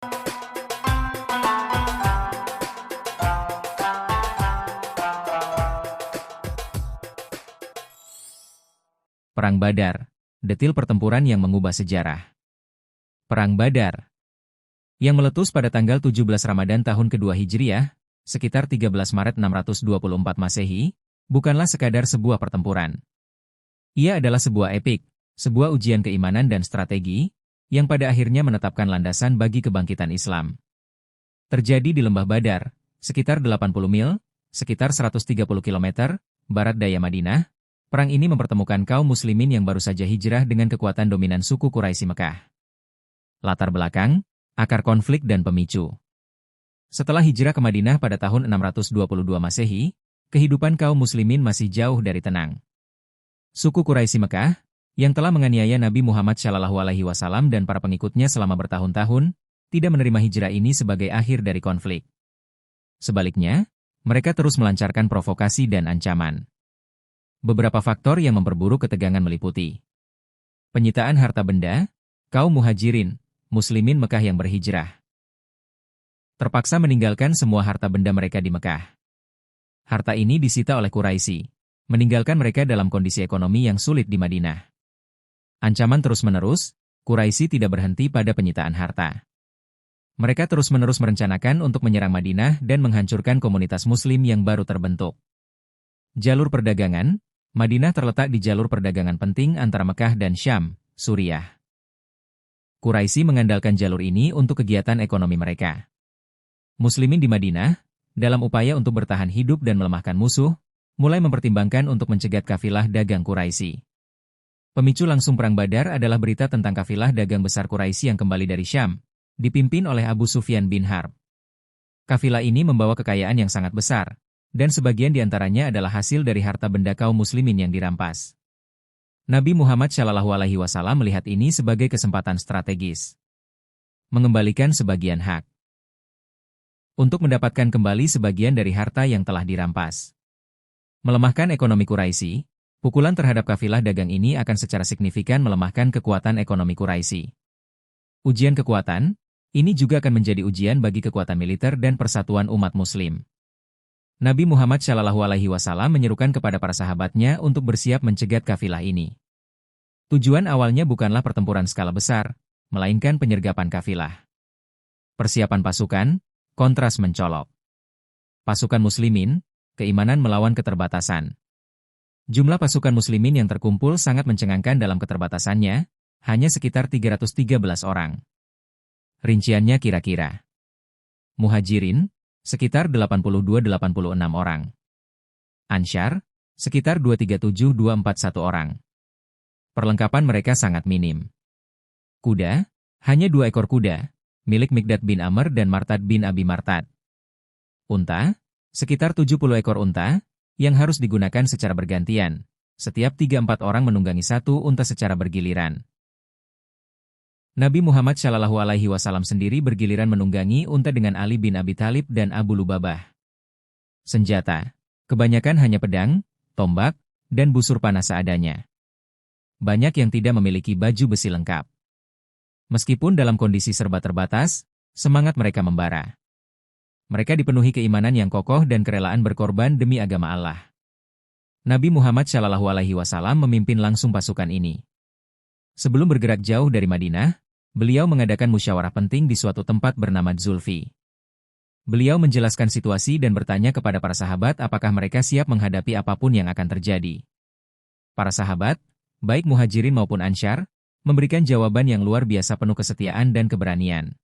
Perang Badar, detil pertempuran yang mengubah sejarah. Perang Badar, yang meletus pada tanggal 17 Ramadan tahun kedua Hijriah, sekitar 13 Maret 624 Masehi, bukanlah sekadar sebuah pertempuran. Ia adalah sebuah epik, sebuah ujian keimanan dan strategi, yang pada akhirnya menetapkan landasan bagi kebangkitan Islam. Terjadi di Lembah Badar, sekitar 80 mil, sekitar 130 km, barat daya Madinah. Perang ini mempertemukan kaum muslimin yang baru saja hijrah dengan kekuatan dominan suku Quraisy Mekah. Latar belakang, akar konflik dan pemicu. Setelah hijrah ke Madinah pada tahun 622 Masehi, kehidupan kaum muslimin masih jauh dari tenang. Suku Quraisy Mekah, yang telah menganiaya Nabi Muhammad SAW dan para pengikutnya selama bertahun-tahun, tidak menerima hijrah ini sebagai akhir dari konflik. Sebaliknya, mereka terus melancarkan provokasi dan ancaman. Beberapa faktor yang memperburuk ketegangan meliputi penyitaan harta benda, kaum muhajirin, muslimin Mekah yang berhijrah, terpaksa meninggalkan semua harta benda mereka di Mekah. Harta ini disita oleh Quraisy, meninggalkan mereka dalam kondisi ekonomi yang sulit di Madinah. Ancaman terus-menerus, Quraisy tidak berhenti pada penyitaan harta. Mereka terus-menerus merencanakan untuk menyerang Madinah dan menghancurkan komunitas muslim yang baru terbentuk. Jalur perdagangan, Madinah terletak di jalur perdagangan penting antara Mekah dan Syam, Suriah. Quraisy mengandalkan jalur ini untuk kegiatan ekonomi mereka. Muslimin di Madinah, dalam upaya untuk bertahan hidup dan melemahkan musuh, mulai mempertimbangkan untuk mencegat kafilah dagang Quraisy. Pemicu langsung Perang Badar adalah berita tentang kafilah dagang besar Quraisy yang kembali dari Syam, dipimpin oleh Abu Sufyan bin Harb. Kafilah ini membawa kekayaan yang sangat besar, dan sebagian diantaranya adalah hasil dari harta benda kaum muslimin yang dirampas. Nabi Muhammad SAW melihat ini sebagai kesempatan strategis. Mengembalikan sebagian hak. Untuk mendapatkan kembali sebagian dari harta yang telah dirampas. Melemahkan ekonomi Quraisy, pukulan terhadap kafilah dagang ini akan secara signifikan melemahkan kekuatan ekonomi Quraisy. Ujian kekuatan, ini juga akan menjadi ujian bagi kekuatan militer dan persatuan umat muslim. Nabi Muhammad SAW menyerukan kepada para sahabatnya untuk bersiap mencegat kafilah ini. Tujuan awalnya bukanlah pertempuran skala besar, melainkan penyergapan kafilah. Persiapan pasukan, kontras mencolok. Pasukan muslimin, keimanan melawan keterbatasan. Jumlah pasukan muslimin yang terkumpul sangat mencengangkan dalam keterbatasannya, hanya sekitar 313 orang. Rinciannya kira-kira. Muhajirin, sekitar 82-86 orang. Ansyar, sekitar 237-241 orang. Perlengkapan mereka sangat minim. Kuda, hanya 2 ekor kuda, milik Mikdad bin Amr dan Martad bin Abi Martad. Unta, sekitar 70 ekor unta, yang harus digunakan secara bergantian, setiap 3-4 orang menunggangi satu unta secara bergiliran. Nabi Muhammad SAW sendiri bergiliran menunggangi unta dengan Ali bin Abi Thalib dan Abu Lubabah. Senjata, kebanyakan hanya pedang, tombak, dan busur panah seadanya. Banyak yang tidak memiliki baju besi lengkap. Meskipun dalam kondisi serba terbatas, semangat mereka membara. Mereka dipenuhi keimanan yang kokoh dan kerelaan berkorban demi agama Allah. Nabi Muhammad SAW memimpin langsung pasukan ini. Sebelum bergerak jauh dari Madinah, beliau mengadakan musyawarah penting di suatu tempat bernama Zulfi. Beliau menjelaskan situasi dan bertanya kepada para sahabat apakah mereka siap menghadapi apapun yang akan terjadi. Para sahabat, baik muhajirin maupun ansyar, memberikan jawaban yang luar biasa penuh kesetiaan dan keberanian.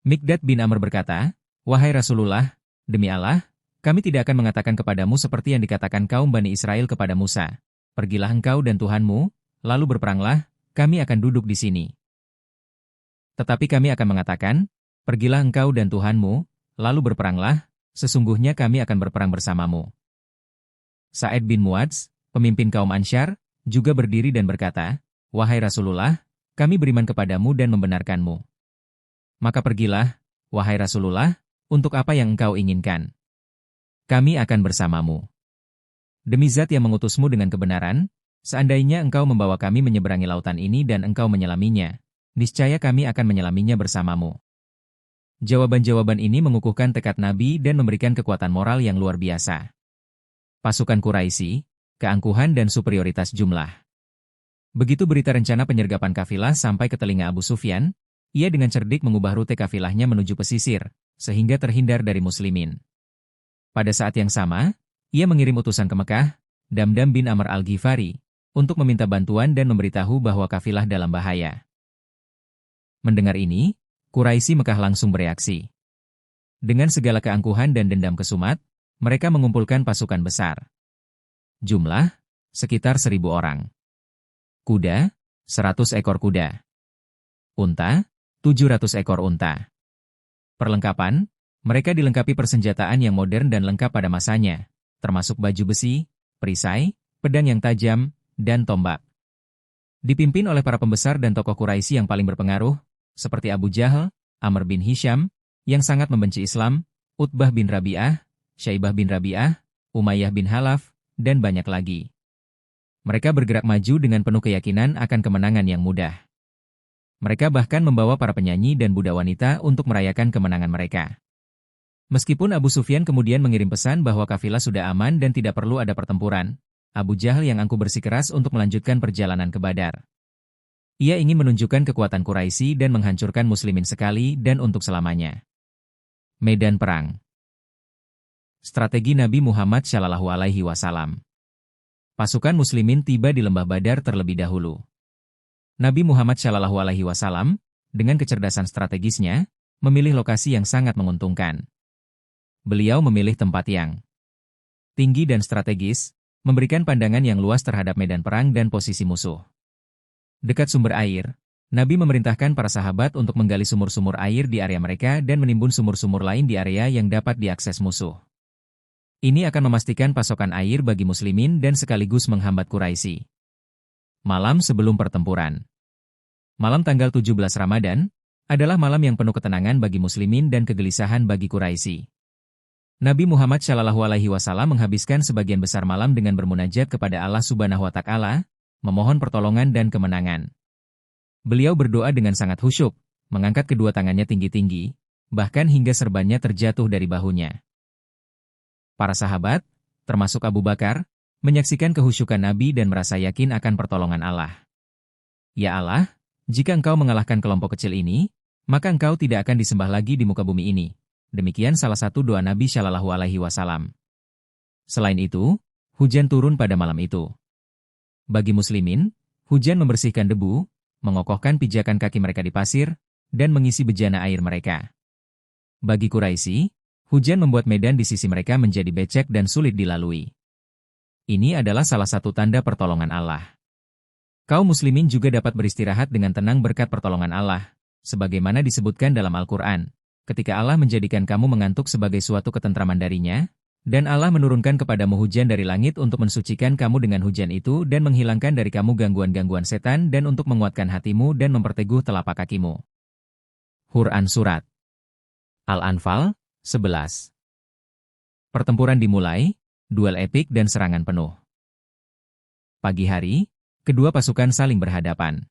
Mikdad bin Amr berkata, "Wahai Rasulullah, demi Allah, kami tidak akan mengatakan kepadamu seperti yang dikatakan kaum Bani Israel kepada Musa. Pergilah engkau dan Tuhanmu, lalu berperanglah, kami akan duduk di sini. Tetapi kami akan mengatakan, pergilah engkau dan Tuhanmu, lalu berperanglah, sesungguhnya kami akan berperang bersamamu." Sa'id bin Muadz, pemimpin kaum Ansyar, juga berdiri dan berkata, "Wahai Rasulullah, kami beriman kepadamu dan membenarkanmu. Maka pergilah, wahai Rasulullah, untuk apa yang engkau inginkan. Kami akan bersamamu. Demi zat yang mengutusmu dengan kebenaran, seandainya engkau membawa kami menyeberangi lautan ini dan engkau menyelaminya, niscaya kami akan menyelaminya bersamamu." Jawaban-jawaban ini mengukuhkan tekad Nabi dan memberikan kekuatan moral yang luar biasa. Pasukan Quraisy, keangkuhan dan superioritas jumlah. Begitu berita rencana penyergapan kafilah sampai ke telinga Abu Sufyan, ia dengan cerdik mengubah rute kafilahnya menuju pesisir, sehingga terhindar dari muslimin. Pada saat yang sama, ia mengirim utusan ke Mekah, Damdam bin Amr al-Ghifari, untuk meminta bantuan dan memberitahu bahwa kafilah dalam bahaya. Mendengar ini, Quraisy Mekah langsung bereaksi. Dengan segala keangkuhan dan dendam kesumat, mereka mengumpulkan pasukan besar. Jumlah, sekitar 1.000 orang. Kuda, 100 ekor kuda. Unta, 700 ekor unta. Perlengkapan, mereka dilengkapi persenjataan yang modern dan lengkap pada masanya, termasuk baju besi, perisai, pedang yang tajam, dan tombak. Dipimpin oleh para pembesar dan tokoh Quraisy yang paling berpengaruh, seperti Abu Jahal, Amr bin Hisham, yang sangat membenci Islam, Utbah bin Rabi'ah, Syaibah bin Rabi'ah, Umayyah bin Halaf, dan banyak lagi. Mereka bergerak maju dengan penuh keyakinan akan kemenangan yang mudah. Mereka bahkan membawa para penyanyi dan budak wanita untuk merayakan kemenangan mereka. Meskipun Abu Sufyan kemudian mengirim pesan bahwa kafilah sudah aman dan tidak perlu ada pertempuran, Abu Jahal yang angkuh bersikeras untuk melanjutkan perjalanan ke Badar. Ia ingin menunjukkan kekuatan Quraisy dan menghancurkan muslimin sekali dan untuk selamanya. Medan Perang. Strategi Nabi Muhammad SAW. Pasukan muslimin tiba di lembah Badar terlebih dahulu. Nabi Muhammad SAW, dengan kecerdasan strategisnya, memilih lokasi yang sangat menguntungkan. Beliau memilih tempat yang tinggi dan strategis, memberikan pandangan yang luas terhadap medan perang dan posisi musuh. Dekat sumber air, Nabi memerintahkan para sahabat untuk menggali sumur-sumur air di area mereka dan menimbun sumur-sumur lain di area yang dapat diakses musuh. Ini akan memastikan pasokan air bagi muslimin dan sekaligus menghambat Quraisy. Malam sebelum pertempuran. Malam tanggal 17 Ramadan adalah malam yang penuh ketenangan bagi muslimin dan kegelisahan bagi Quraisy. Nabi Muhammad SAW menghabiskan sebagian besar malam dengan bermunajat kepada Allah Subhanahu wa Ta'ala, memohon pertolongan dan kemenangan. Beliau berdoa dengan sangat khusyuk, mengangkat kedua tangannya tinggi-tinggi, bahkan hingga serbannya terjatuh dari bahunya. Para sahabat, termasuk Abu Bakar, menyaksikan kehusyukan Nabi dan merasa yakin akan pertolongan Allah. Ya Allah, jika Engkau mengalahkan kelompok kecil ini, maka Engkau tidak akan disembah lagi di muka bumi ini. Demikian salah satu doa Nabi SAW. Selain itu, hujan turun pada malam itu. Bagi muslimin, hujan membersihkan debu, mengokohkan pijakan kaki mereka di pasir, dan mengisi bejana air mereka. Bagi Quraisy, hujan membuat medan di sisi mereka menjadi becek dan sulit dilalui. Ini adalah salah satu tanda pertolongan Allah. Kaum muslimin juga dapat beristirahat dengan tenang berkat pertolongan Allah, sebagaimana disebutkan dalam Al-Quran, ketika Allah menjadikan kamu mengantuk sebagai suatu ketentraman darinya, dan Allah menurunkan kepadamu hujan dari langit untuk mensucikan kamu dengan hujan itu dan menghilangkan dari kamu gangguan-gangguan setan dan untuk menguatkan hatimu dan memperteguh telapak kakimu. Quran Surat Al-Anfal 11. Pertempuran dimulai, duel epik dan serangan penuh. Pagi hari, kedua pasukan saling berhadapan.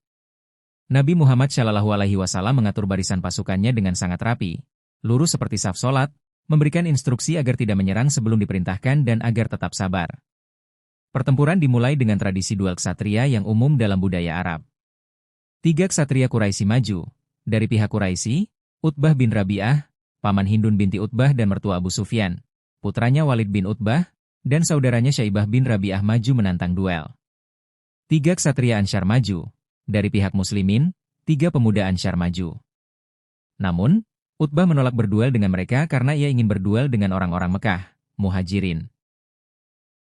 Nabi Muhammad SAW mengatur barisan pasukannya dengan sangat rapi, lurus seperti saf solat, memberikan instruksi agar tidak menyerang sebelum diperintahkan dan agar tetap sabar. Pertempuran dimulai dengan tradisi duel ksatria yang umum dalam budaya Arab. 3 ksatria Quraisy maju. Dari pihak Quraisy, Utbah bin Rabi'ah, paman Hindun binti Utbah dan mertua Abu Sufyan, putranya Walid bin Utbah, dan saudaranya Syaibah bin Rabi'ah maju menantang duel. 3 ksatria Ansyar maju. Dari pihak muslimin, 3 pemuda Ansyar maju. Namun, Utbah menolak berduel dengan mereka karena ia ingin berduel dengan orang-orang Mekah, Muhajirin.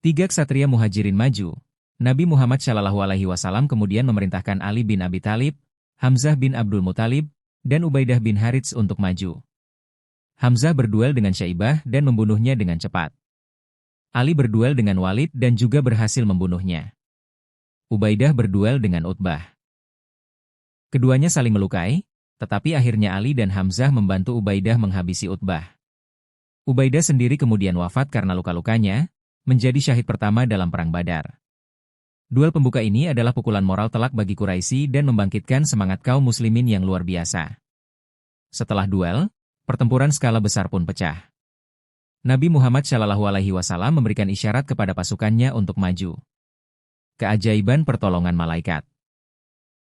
3 ksatria Muhajirin maju. Nabi Muhammad SAW kemudian memerintahkan Ali bin Abi Thalib, Hamzah bin Abdul Muthalib, dan Ubaidah bin Harits untuk maju. Hamzah berduel dengan Syaibah dan membunuhnya dengan cepat. Ali berduel dengan Walid dan juga berhasil membunuhnya. Ubaidah berduel dengan Utbah. Keduanya saling melukai, tetapi akhirnya Ali dan Hamzah membantu Ubaidah menghabisi Utbah. Ubaidah sendiri kemudian wafat karena luka-lukanya, menjadi syahid pertama dalam Perang Badar. Duel pembuka ini adalah pukulan moral telak bagi Quraisy dan membangkitkan semangat kaum muslimin yang luar biasa. Setelah duel, Pertempuran skala besar pun pecah. Nabi Muhammad SAW memberikan isyarat kepada pasukannya untuk maju. Keajaiban pertolongan malaikat.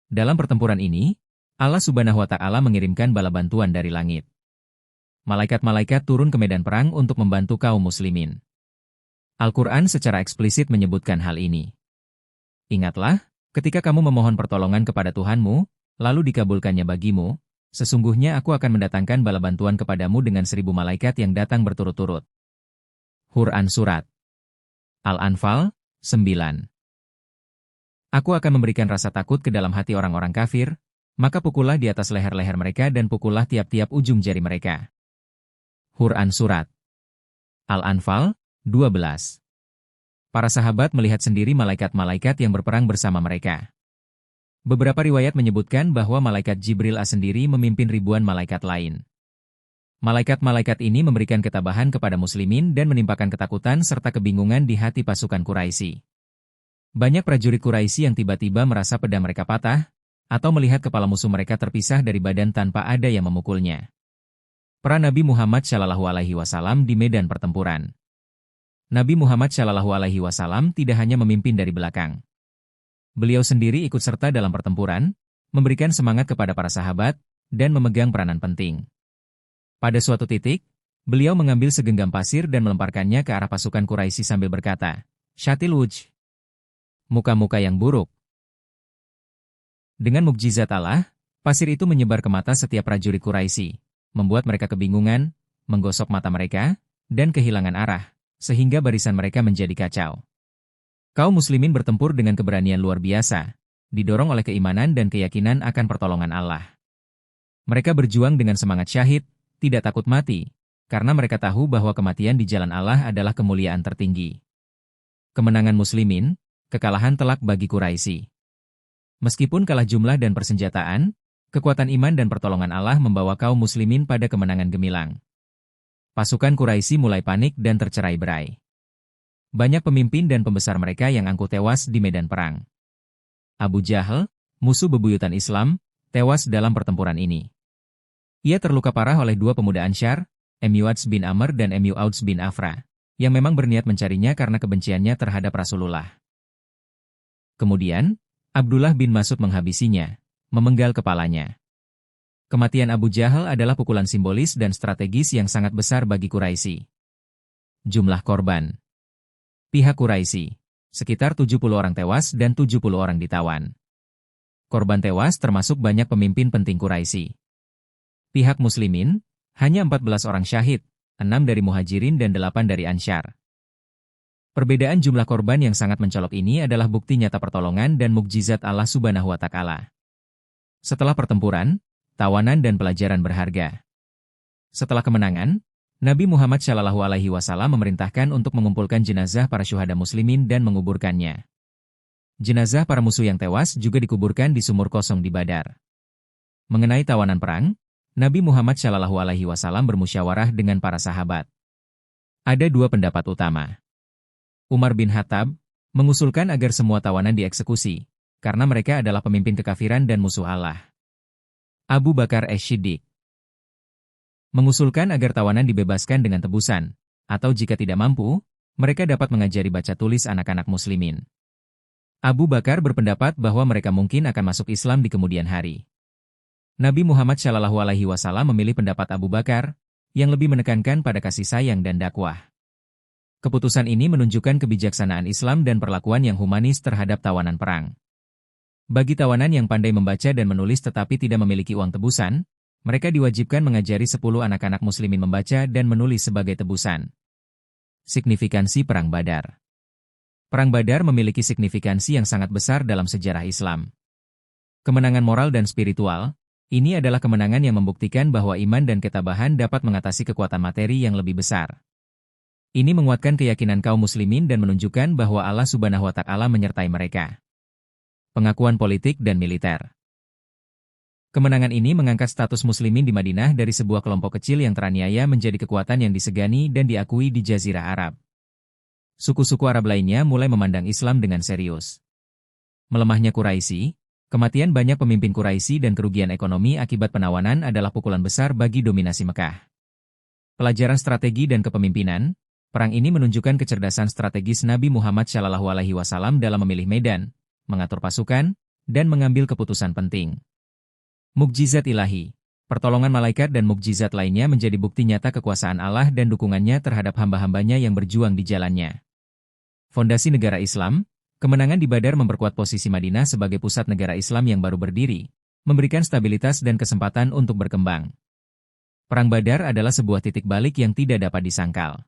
Dalam pertempuran ini, Allah Subhanahu wa Ta'ala mengirimkan bala bantuan dari langit. Malaikat-malaikat turun ke medan perang untuk membantu kaum muslimin. Al-Quran secara eksplisit menyebutkan hal ini. Ingatlah, ketika kamu memohon pertolongan kepada Tuhanmu, lalu dikabulkannya bagimu, sesungguhnya aku akan mendatangkan bala bantuan kepadamu dengan 1000 malaikat yang datang berturut-turut. Quran Surat Al-Anfal 9. Aku akan memberikan rasa takut ke dalam hati orang-orang kafir, maka pukullah di atas leher-leher mereka dan pukullah tiap-tiap ujung jari mereka. Quran Surat Al-Anfal 12. Para sahabat melihat sendiri malaikat-malaikat yang berperang bersama mereka. Beberapa riwayat menyebutkan bahwa malaikat Jibril sendiri memimpin ribuan malaikat lain. Malaikat-malaikat ini memberikan ketabahan kepada muslimin dan menimpakan ketakutan serta kebingungan di hati pasukan Quraisy. Banyak prajurit Quraisy yang tiba-tiba merasa pedang mereka patah, atau melihat kepala musuh mereka terpisah dari badan tanpa ada yang memukulnya. Peran Nabi Muhammad SAW di medan pertempuran. Nabi Muhammad SAW tidak hanya memimpin dari belakang. Beliau sendiri ikut serta dalam pertempuran, memberikan semangat kepada para sahabat, dan memegang peranan penting. Pada suatu titik, beliau mengambil segenggam pasir dan melemparkannya ke arah pasukan Quraisy sambil berkata, "Syatil wuj." Muka-muka yang buruk. Dengan mukjizat Allah, pasir itu menyebar ke mata setiap prajurit Quraisy, membuat mereka kebingungan, menggosok mata mereka, dan kehilangan arah, sehingga barisan mereka menjadi kacau. Kaum muslimin bertempur dengan keberanian luar biasa, didorong oleh keimanan dan keyakinan akan pertolongan Allah. Mereka berjuang dengan semangat syahid, tidak takut mati, karena mereka tahu bahwa kematian di jalan Allah adalah kemuliaan tertinggi. Kemenangan muslimin, kekalahan telak bagi Quraisy. Meskipun kalah jumlah dan persenjataan, kekuatan iman dan pertolongan Allah membawa kaum muslimin pada kemenangan gemilang. Pasukan Quraisy mulai panik dan tercerai-berai. Banyak pemimpin dan pembesar mereka yang angkuh tewas di medan perang. Abu Jahal, musuh bebuyutan Islam, tewas dalam pertempuran ini. Ia terluka parah oleh dua pemuda Ansyar, Mu'adz bin Amr dan Mu'adz bin Afra, yang memang berniat mencarinya karena kebenciannya terhadap Rasulullah. Kemudian, Abdullah bin Mas'ud menghabisinya, memenggal kepalanya. Kematian Abu Jahal adalah pukulan simbolis dan strategis yang sangat besar bagi Quraisy. Jumlah korban. Pihak Quraisy, sekitar 70 orang tewas dan 70 orang ditawan. Korban tewas termasuk banyak pemimpin penting Quraisy. Pihak muslimin, hanya 14 orang syahid, 6 dari Muhajirin dan 8 dari Ansyar. Perbedaan jumlah korban yang sangat mencolok ini adalah bukti nyata pertolongan dan mukjizat Allah Subhanahu wa Ta'ala. Setelah pertempuran, tawanan dan pelajaran berharga. Setelah kemenangan, Nabi Muhammad SAW memerintahkan untuk mengumpulkan jenazah para syuhada muslimin dan menguburkannya. Jenazah para musuh yang tewas juga dikuburkan di sumur kosong di Badar. Mengenai tawanan perang, Nabi Muhammad SAW bermusyawarah dengan para sahabat. Ada dua pendapat utama. Umar bin Khattab mengusulkan agar semua tawanan dieksekusi, karena mereka adalah pemimpin kekafiran dan musuh Allah. Abu Bakar As-Siddiq mengusulkan agar tawanan dibebaskan dengan tebusan, atau jika tidak mampu, mereka dapat mengajari baca tulis anak-anak muslimin. Abu Bakar berpendapat bahwa mereka mungkin akan masuk Islam di kemudian hari. Nabi Muhammad SAW memilih pendapat Abu Bakar, yang lebih menekankan pada kasih sayang dan dakwah. Keputusan ini menunjukkan kebijaksanaan Islam dan perlakuan yang humanis terhadap tawanan perang. Bagi tawanan yang pandai membaca dan menulis tetapi tidak memiliki uang tebusan, mereka diwajibkan mengajari 10 anak-anak muslimin membaca dan menulis sebagai tebusan. Signifikansi Perang Badar. Perang Badar memiliki signifikansi yang sangat besar dalam sejarah Islam. Kemenangan moral dan spiritual, ini adalah kemenangan yang membuktikan bahwa iman dan ketabahan dapat mengatasi kekuatan materi yang lebih besar. Ini menguatkan keyakinan kaum muslimin dan menunjukkan bahwa Allah Subhanahu wa Ta'ala menyertai mereka. Pengakuan politik dan militer. Kemenangan ini mengangkat status muslimin di Madinah dari sebuah kelompok kecil yang teraniaya menjadi kekuatan yang disegani dan diakui di Jazirah Arab. Suku-suku Arab lainnya mulai memandang Islam dengan serius. Melemahnya Quraisy, kematian banyak pemimpin Quraisy dan kerugian ekonomi akibat penawanan adalah pukulan besar bagi dominasi Mekah. Pelajaran strategi dan kepemimpinan, perang ini menunjukkan kecerdasan strategis Nabi Muhammad SAW dalam memilih medan, mengatur pasukan, dan mengambil keputusan penting. Mukjizat ilahi, pertolongan malaikat dan mukjizat lainnya menjadi bukti nyata kekuasaan Allah dan dukungannya terhadap hamba-hambanya yang berjuang di jalannya. Fondasi negara Islam, kemenangan di Badar memperkuat posisi Madinah sebagai pusat negara Islam yang baru berdiri, memberikan stabilitas dan kesempatan untuk berkembang. Perang Badar adalah sebuah titik balik yang tidak dapat disangkal.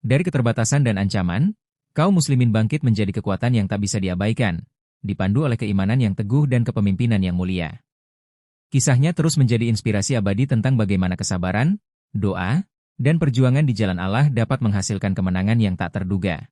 Dari keterbatasan dan ancaman, kaum muslimin bangkit menjadi kekuatan yang tak bisa diabaikan, dipandu oleh keimanan yang teguh dan kepemimpinan yang mulia. Kisahnya terus menjadi inspirasi abadi tentang bagaimana kesabaran, doa, dan perjuangan di jalan Allah dapat menghasilkan kemenangan yang tak terduga.